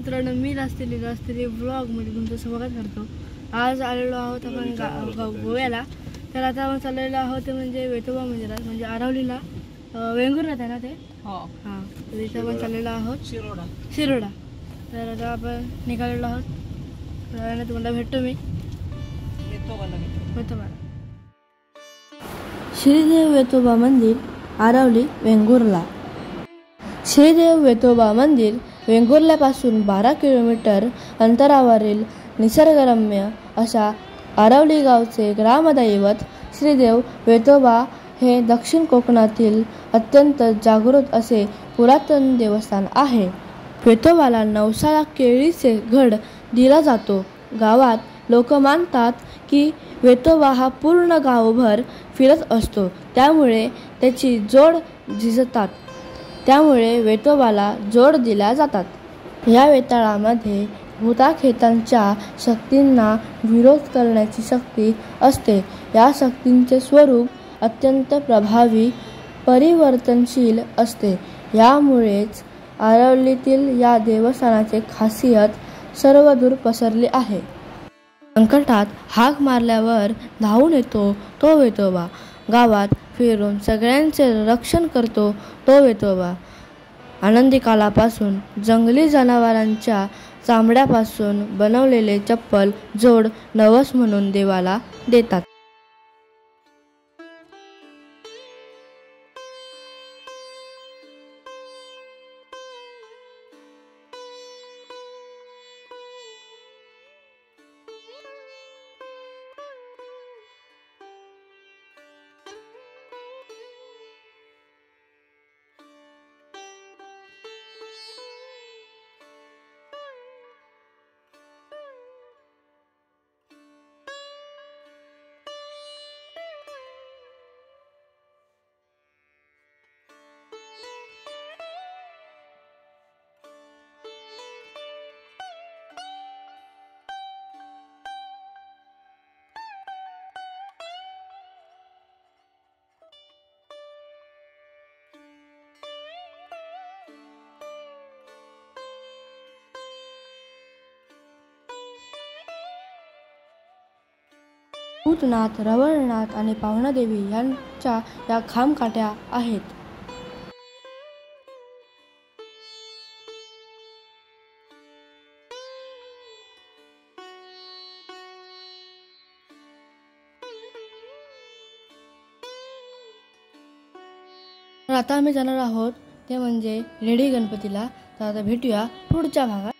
मित्रांनो, मी रास्तेली व्लॉगमध्ये तुमचं स्वागत करतो। आज आलेलो आहोत आपण गोव्याला। तर आता आपण चाललेलो आहोत ते म्हणजे वेतोबा मंदिरात, म्हणजे आरवलीला वेंगुर्ल्यात आहे ना ते। हां, तर इथे आपण चाललेलो आहोत शिरोडा। तर आता आपण निघालेलो आहोत, तर तुम्हाला भेटतो मी वेतोबाला। श्रीदेव वेतोबा मंदिर, आरवली, वेंगुर्ला। श्रीदेव वेतोबा मंदिर वेंगुर्ल्यापासून 12 किलोमीटर अंतरावरील निसर्गरम्य अशा आरवली गावचे ग्रामदैवत श्रीदेव वेतोबा हे दक्षिण कोकणातील अत्यंत जागृत असे पुरातन देवस्थान आहे। वेतोबाला नवसाला केळीचे घड दिला जातो। गावात लोक मानतात की वेतोबा हा पूर्ण गावभर फिरत असतो, त्यामुळे त्याची जोड झिजतात, त्यामुळे वेतोबाला जोड दिल्या जातात। या वेताळामध्ये भूताखेतांच्या शक्तींना विरोध करण्याची शक्ती असते। या शक्तींचे स्वरूप अत्यंत प्रभावी, परिवर्तनशील असते। यामुळेच आरवलीतील या देवस्थानाची खासियत सर्वदूर पसरली आहे। संकटात हाक मारल्यावर धावून येतो तो वेतोबा, गावात फिरून सगळ्यांचे रक्षण करतो तो वेतोबा। आनंदी कालापासून जंगली जनावरांच्या चामड्यापासून बनवलेले चप्पल जोड नवस म्हणून देवाला देतात। भूतनाथ, रवळनाथ आणि पावनादेवी यांच्या या खामकाठ्या आहेत। तर आता आम्ही जाणार आहोत ते म्हणजे रेडी गणपतीला। तर आता भेटूया पुढच्या भागात।